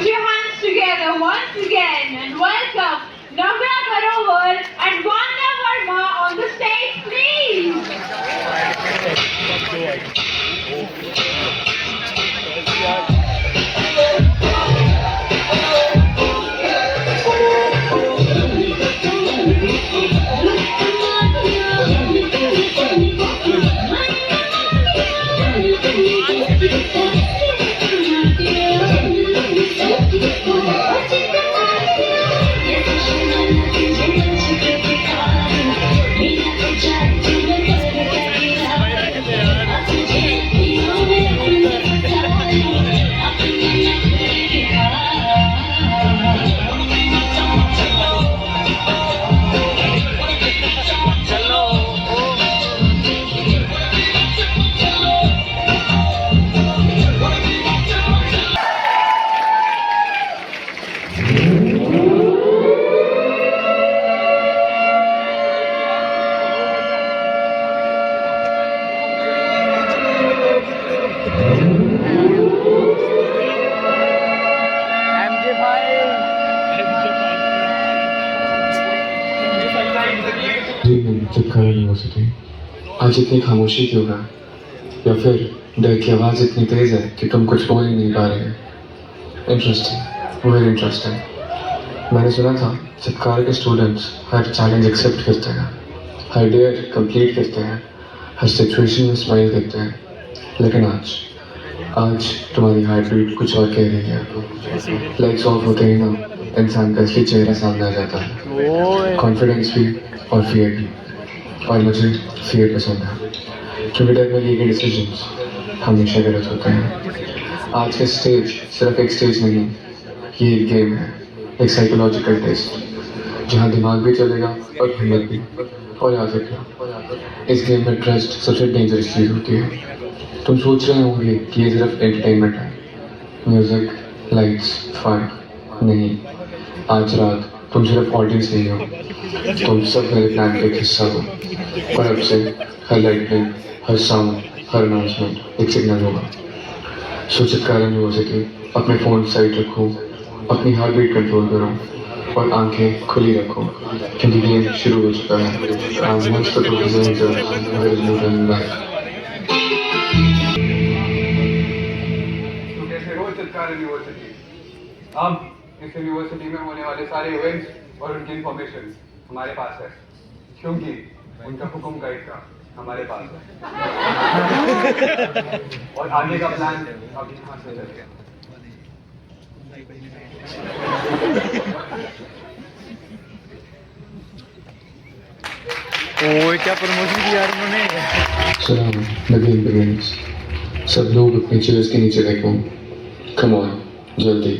your hands together once again and welcome Navya Barovar and Vanya Verma on the stage, please. चिपकाया नहीं हो सके। आज इतनी खामोशी क्यों है? या फिर डर की आवाज़ इतनी तेज है कि तुम कुछ बोल ही नहीं पा रहे? Interesting, very interesting. मैंने सुना था चिपकार के स्टूडेंट्स हर चैलेंज एक्सेप्ट करते हैं, हर डेयर कंप्लीट करते हैं, हर सिचुएशन में स्माइल करते हैं। लेकिन आज तुम्हारी हार्ट बीट कुछ और कह रही है। लाइट्स ऑफ होते ही ना इंसान का असली चेहरा सामने आ जाता है, कॉन्फिडेंस भी और फियर भी। और मुझे फियर पसंद है क्योंकि डर में लिए गए डिसीजंस हमेशा गलत होते हैं। आज का स्टेज सिर्फ एक स्टेज नहीं, ये एक गेम है, एक साइकोलॉजिकल टेस्ट जहाँ दिमाग भी चलेगा और हिम्मत भी। और याद रखना, इस गेम में ट्रस्ट सबसे डेंजरस चीज़ होती है। तुम सोच रहे होंगे कि ये सिर्फ एंटरटेनमेंट है, म्यूजिक, लाइट्स, फन। नहीं, आज रात तुम सिर्फ ऑडियंस नहीं हो, तुम सब मेरे प्लान का एक हिस्सा हो। और अब से हर लाइटनिंग, हर साउंड, हर अनाउंसमेंट एक सिग्नल होगा। सो चित्कारा नहीं हो सके, अपने फ़ोन साइड रखो, अपनी हार्ट बीट कंट्रोल करो और आंखें खुली रखो क्योंकि गेम शुरू हो चुका है। अब इस यूनिवर्सिटी में होने वाले सारे इवेंट्स और उनकी इंफॉर्मेशन हमारे पास है क्योंकि उनका हुक्म गाइड का हमारे पास है। और आगे का प्लान अब यहाँ से चल गया। ओए क्या प्रमोशन किया यार उन्होंने। The game begins. सब लोग अपने चेयर्स के नीचे देखो। Come on, जल्दी।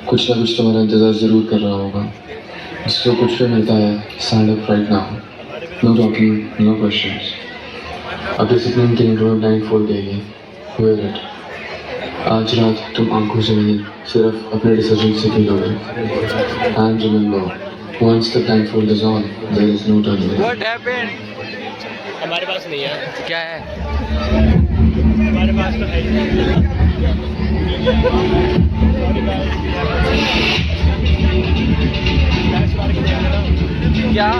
कुछ ना कुछ तुम्हारा इंतजार जरूर कर रहा होगा। जिसको कुछ भी मिलता है, stand up right now. No talking, no questions. अब डिसिप्लिन की इंट्रो ब्लाइंडफोल्ड देगी। Wear it. आज रात तुम आंखों से नहीं, सिर्फ अपने डिसीजन से खेलोगे। And remember, once the blindfold is on, there is no turning back. What happened? हमारे पास नहीं है। क्या है? हमारे पास तो है ही। क्या?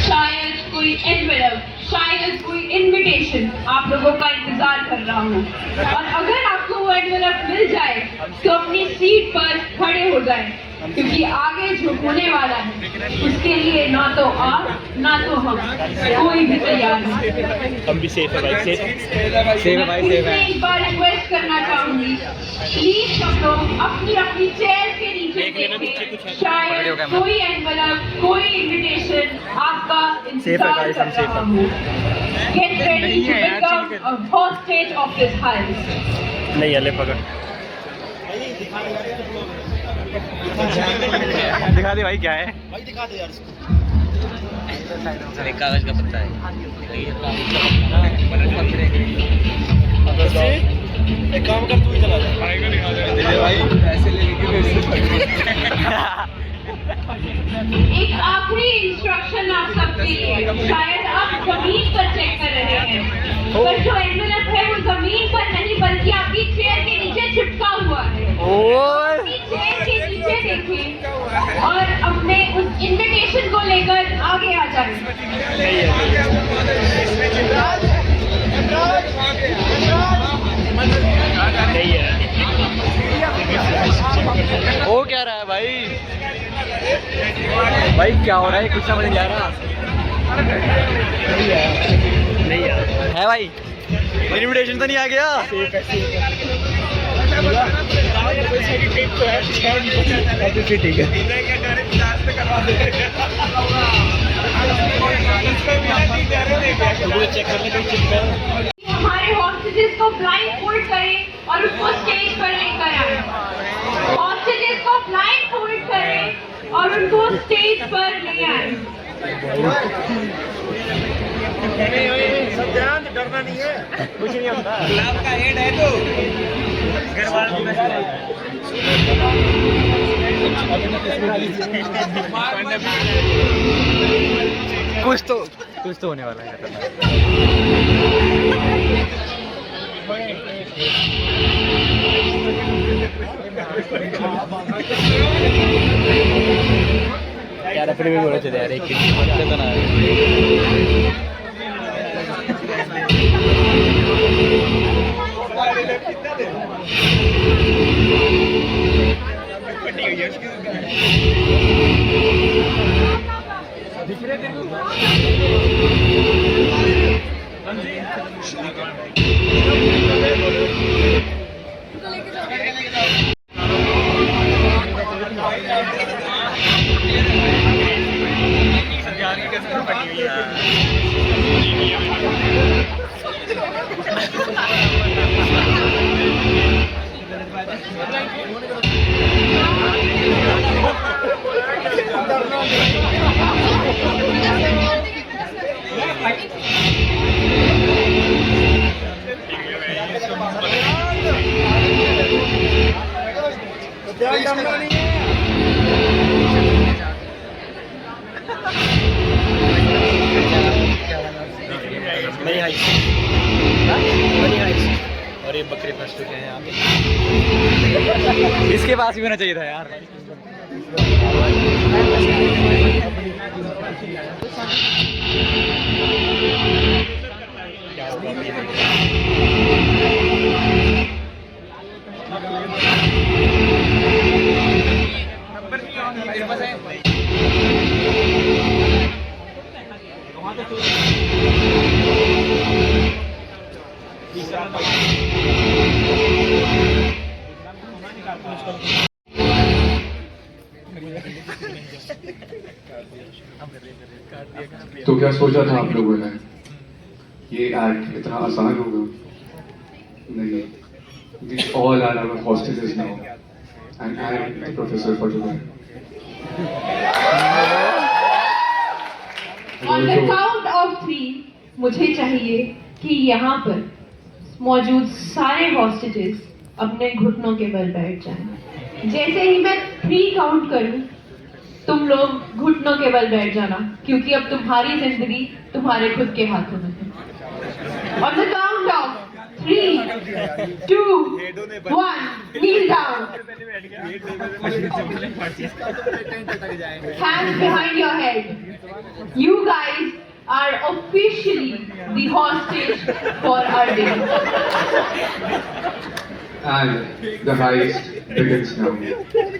शायद कोई एनवेलप, शायद कोई इनविटेशन आप लोगों का इंतजार कर रहा हूँ। और अगर आपको वो एनवेलप मिल जाए तो अपनी सीट पर खड़े हो जाएं, क्योंकि आगे जो होने वाला है उसके लिए ना तो आप ना तो हम कोई भी तैयार नहीं। हम भी सेफ है भाई, सेफ सेव है भाई, सेव है। एक बार रिक्वेस्ट करना चाहूंगी, प्लीज सब लोग अपनी अपनी चेयर के नीचे देखें शायद कोई एनवलप, कोई इनविटेशन आपका इंतजार कर रहा हो। Get ready to become a hostage of this house. नहीं अले पकड़ दिखा दे भाई क्या है भाई, दिखा दे यार एक कागज का पत्ता है। एक काम कर तू ही चला जा भाई, पैसे ले लेके एक आखिरी इंस्ट्रक्शन आप सबके लिए, शायद आप जमीन पर चेक कर रहे हैं, पर जो एनवलप है वो जमीन पर नहीं बल्कि आपकी चेयर के नीचे चिपका हुआ है। अपनी चेयर के नीचे देखें और अपने उस इनविटेशन को लेकर आगे आ जाएं। हो क्या रहा है भाई? भाई क्या हो रहा है, कुछ समझ नहीं आ रहा। नहीं है भाई, इनविटेशन तो नहीं आ गया। ठीक है चेक करने का हमारे हॉस्टेजेस को ब्लाइंड फोल्ड करें और उसको स्टेज पर लेकर आए। हॉस्टेजेस को ब्लाइंड फोल्ड करें और उनको स्टेज पर ले आए। सब ध्यान, डरना नहीं है, कुछ नहीं होता। गुलाब का हेड है तो घर वाले कुछ तो होने वाला है। यार अपने भी बोले चले यार, एक तो ना और ये बकरे फंस चुके हैं यहाँ पे। इसके पास भी होना चाहिए था यार। तो क्या सोचा था आप लोगों ने, ये एक्ट इतना आसान होगा? नहीं, these all are our hostages now, and I am the professor for today. On the count of 3, मुझे चाहिए कि यहाँ पर मौजूद सारे हॉस्टेजेस अपने घुटनों के बल बैठ जाएं। जैसे ही मैं 3 काउंट करूं, तुम लोग घुटनों के बल बैठ जाना, क्योंकि अब तुम्हारी जिंदगी तुम्हारे खुद के हाथों में है। On the count of 3, 2, 1, kneel down. Hands behind your head. You guys are officially the hostage for our day. And the heist begins now.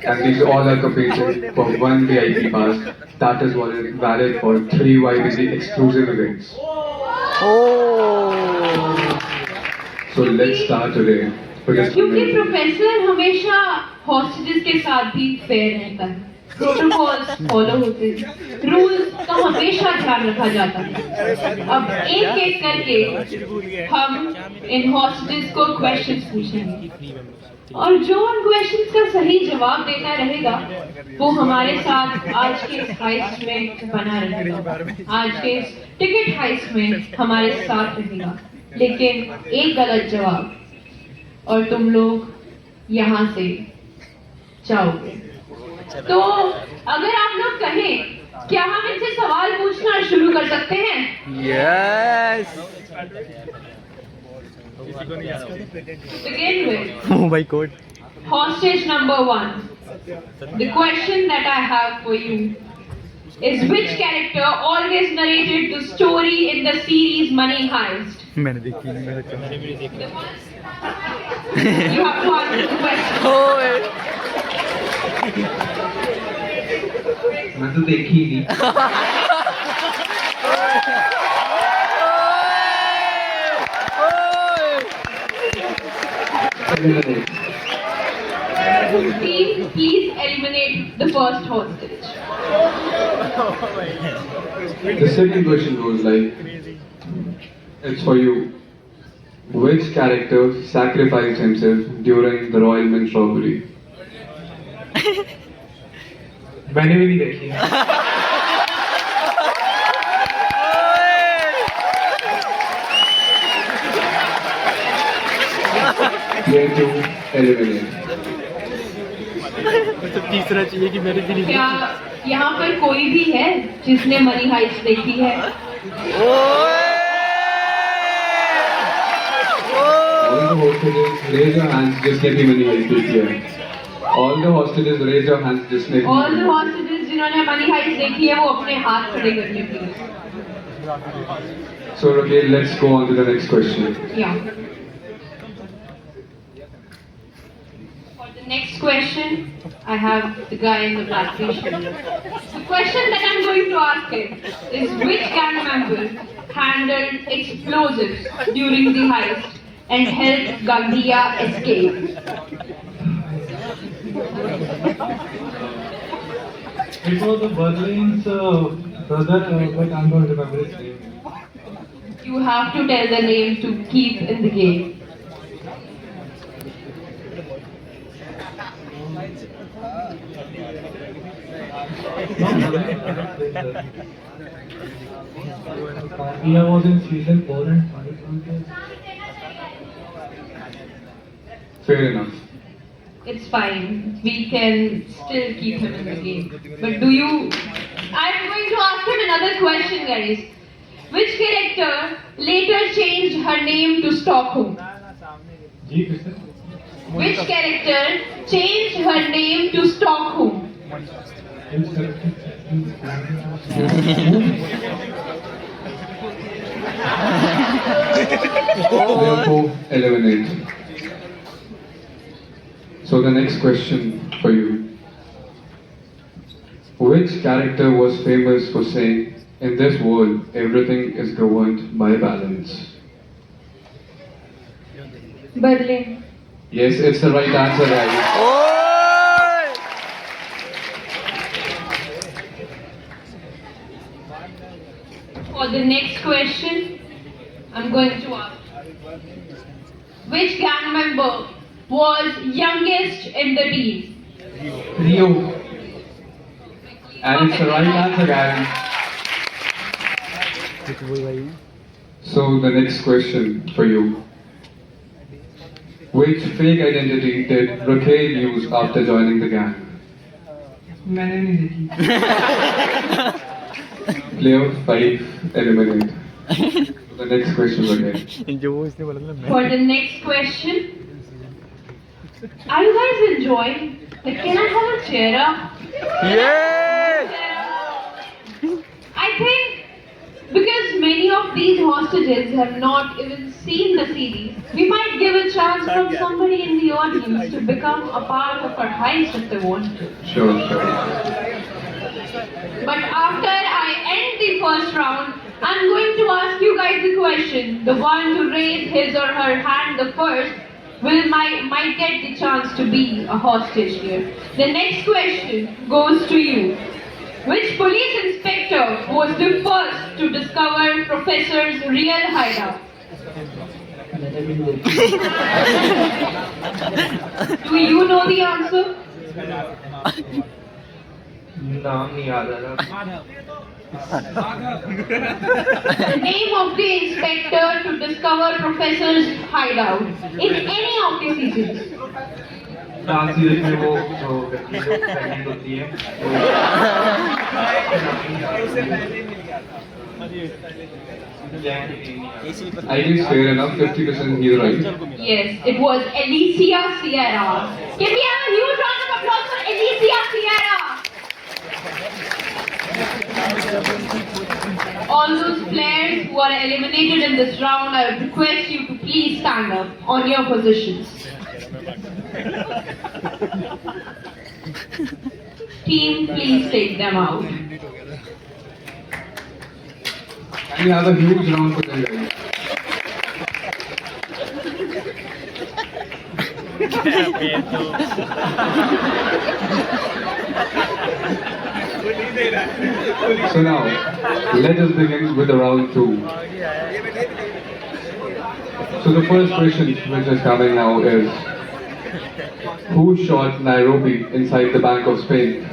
And these all are competing for 1 VIP pass that is valid for 3 YBC exclusive events. So let's start today. क्योंकि professor हमेशा hostages के साथ भी fair रहता है, protocols follow होते हैं, rules का हमेशा ध्यान रखा जाता है। अब एक एक करके हम इन हॉस्टेजेस को क्वेश्चंस पूछेंगे और जो उन क्वेश्चंस का सही जवाब देता रहेगा वो हमारे साथ आज के इस हाइस्ट में बना रहेगा, आज के इस टिकट हाइस्ट में हमारे साथ रहेगा। लेकिन एक गलत जवाब और तुम लोग यहाँ से जाओगे। तो अगर आप लोग कहें, क्या हम इनसे सवाल पूछना शुरू कर सकते हैं? Yes. Begin with Oh my god. hostage number 1. The question that I have for you is, which character always narrated the story in the series Money Heist? मैंने देखी नहीं, मेरा channel. You have to answer the question. ओए। मैं तो देखी ही नहीं। Team, please eliminate the first hostage. The second question goes like, it's for you. Which character sacrificed himself during the Royal Mint robbery? मैंने भी नहीं देखी है। ये to eliminate. तो तीसरा चाहिए कि मेरे दिल क्या यहाँ पर कोई भी है जिसने मनी हाइस्ट देखी है? All the hostages raise your hands जिसने भी मनी हाइस्ट देखी है। All the hostages raise your hands जिसने भी All the hostages जिन्होंने मनी हाइस्ट देखी है वो अपने हाथ खड़े कर ले please. So okay, let's go on to the next question. Yeah. For the next question, I have the guy in the black t-shirt. The question that I'm going to ask him is, which gang member handled explosives during the heist and helped Gandia escape? It was the Berlin's brother, but I'm not remember his name. You have to tell the name to keep in the game. He was in season 4 and 5. Fair enough. It's fine. We can still keep him in the game. But do you... I'm going to ask him another question, guys. Which character later changed her name to Stockholm? Which character changed her name to Stockholm? Therefore, eliminate. So the next question for you. Which character was famous for saying, in this world, everything is governed by balance? Berlin. Yes, it's the right answer, guys. For the next question, I'm going to ask, which gang member was youngest in the team? Rio. And it's the right answer, guys. So the next question for you. Which fake identity did Raquel use after joining the gang? Player 5, eliminate. The next question again. जो वो इसने बोला था ना, मैं For the next question, are you guys enjoying? Like, can I have a cheer up? Yes! I think because many of these hostages have not even seen the series, we might give a chance from somebody in the audience to become a part of our heist if they want to. Sure. But after I end the first round, I'm going to ask you guys a question. The one to raise his or her hand the first might get the chance to be a hostage here. The next question goes to you. Which police inspector was the first to discover Professor's real hideout? Do you know the answer? नाम नहीं याद आ रहा The name of the inspector to discover Professor's hideout in any of the seasons. Dance series में वो जो pregnant होती है I guess fair enough, 50% he's right. Yes, it was Alicia Sierra. Can we have a huge round of applause for Alicia Sierra? All those players who are eliminated in this round, I would request you to please stand up on your positions. Team, please take them out. And we have a huge round for them guys. So now, let us begin with the round 2. So the first question which is coming now is, who shot Nairobi inside the Bank of Spain?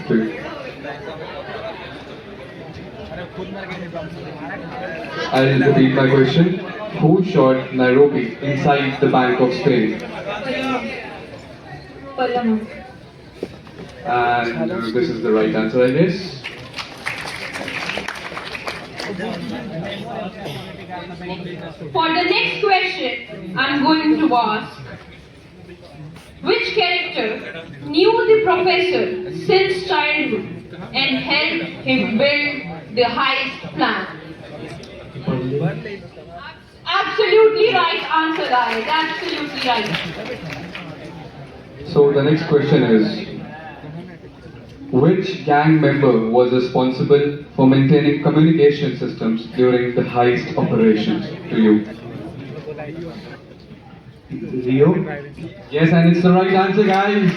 I'll repeat my question. Who shot Nairobi inside the Bank of Spain? And this is the right answer, I guess. For the next question, I'm going to ask, which character knew the professor since childhood and helped him build the heist plan? Absolutely right answer, guys. Absolutely right. So the next question is, which gang member was responsible for maintaining communication systems during the heist operations? To you. Rio? Yes, and it's the right answer, guys.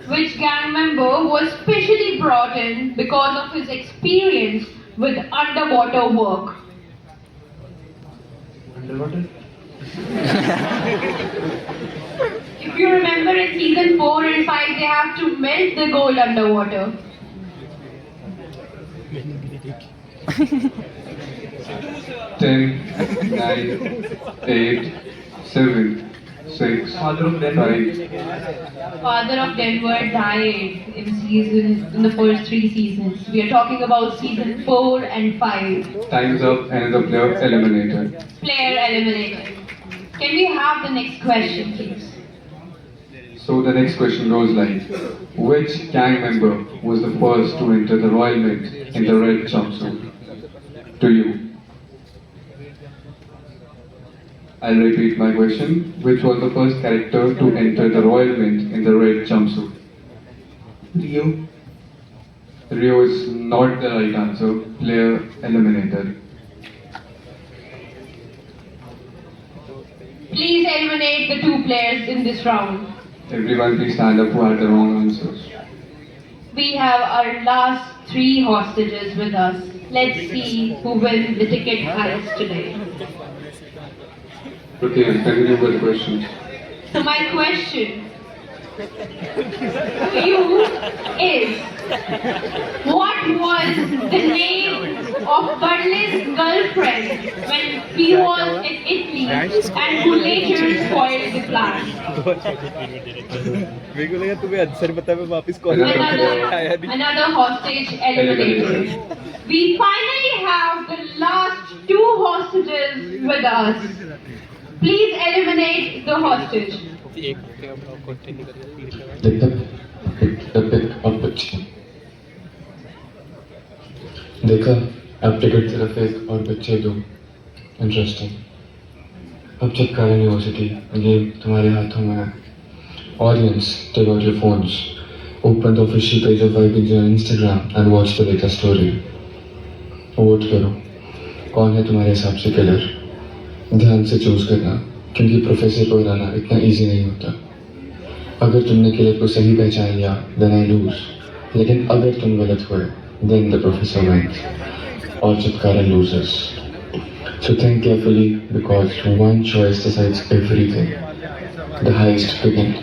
Which gang member was specially brought in because of his experience with underwater work? Underwater? If you remember in season 4 and 5, they have to melt the gold underwater. 10, 9, 8, 7, 6, 5. Father of Denver died in the first 3 seasons. We are talking about season 4 and 5. Time's up and the player eliminated. Player eliminated. Can we have the next question, please? So the next question goes like, which gang member was the first to enter the Royal Mint in the red jumpsuit? To you. I'll repeat my question. Which was the first character to enter the Royal Mint in the red jumpsuit? Rio. Rio is not the right answer. Player eliminated. Please eliminate the 2 players in this round. Everyone please stand up who had the wrong answers. We have our last 3 hostages with us. Let's see who wins the ticket heist today. Okay, continue with the questions. So my question to you is, what was the name of Burley's girlfriend when he was in Italy and who later spoiled the plan? मेरे को लगा तुम्हें answer बता मैं वापस call Another hostage eliminated. We finally have the last 2 hostages with us. Please eliminate the hostage. देखा, अब ticket सिर्फ एक और बच्चे 2. इंटरेस्टिंग. अब जब कारण यूनिवर्सिटी गेम तुम्हारे हाथों में है. Audience, take out your phones. Open the official page of Vikings on Instagram and watch the latest story. Vote करो. कौन है तुम्हारे हिसाब से किलर? ध्यान से चूज करना, क्योंकि प्रोफेसर को हराना इतना इजी नहीं होता। अगर तुमने किलर को सही पहचान लिया, देन आई लूज। लेकिन अगर तुम गलत हुए, देन द प्रोफेसर विंस और Chitkara losers. So think carefully, because one choice decides everything. The heist begins.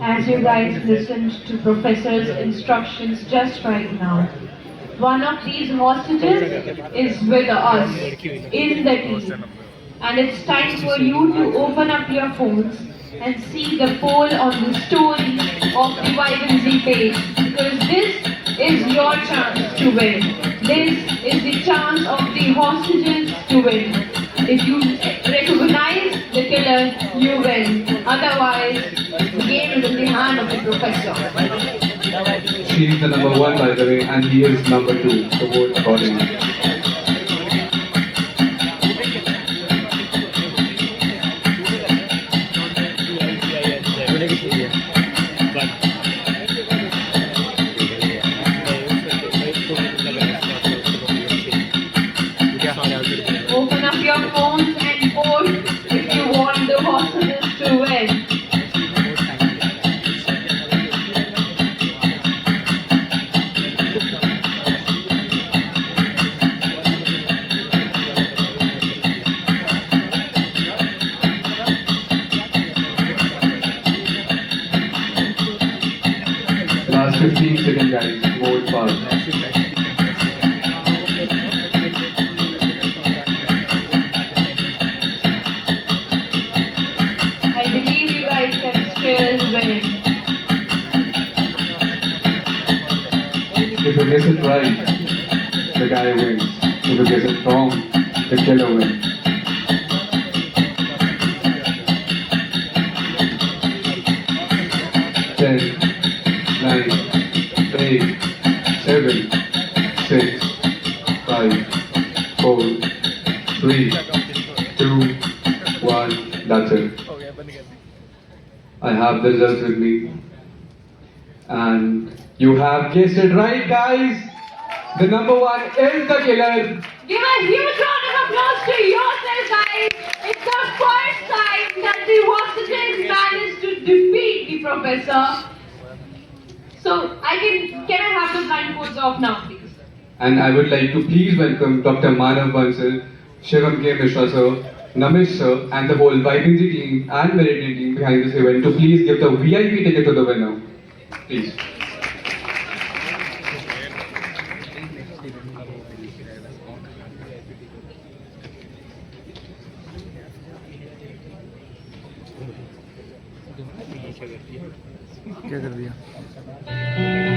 As you guys listened to Professor's instructions just right now, one of these hostages is with us in the team. And it's time for you to open up your phones and see the poll on the story of the Vibrancy page. Because this is your chance to win. This is the chance of the hostages to win. If you recognize the killer, you win. Otherwise, the game is in the hand of the professor. She is the number 1, by the way, and he is number 2. So vote accordingly. Open up your phones and vote if you want the hostages to win. Last 15 seconds, guys. Vote fast. I believe you guys can still win. If you guess it right, the guy wins. If you guess it wrong, the killer wins. Ten, 9, 8, 7, 6, 5, 4, 3, 2, 1. That's it. I have the results with me. And you have guessed it right, guys. The number 1 is the killer. Give a huge round of applause to yourself, guys. It's the first time that the hostages managed to defeat the professor. So, can I have the blindfolds off now, please? And I would like to please welcome Dr. Manav Bansal, Shivam K. Mishra sir, Namish sir, and the whole Vibrancy team and Meridity team behind this event to please give the VIP ticket to the winner. Please. क्या कर दिया?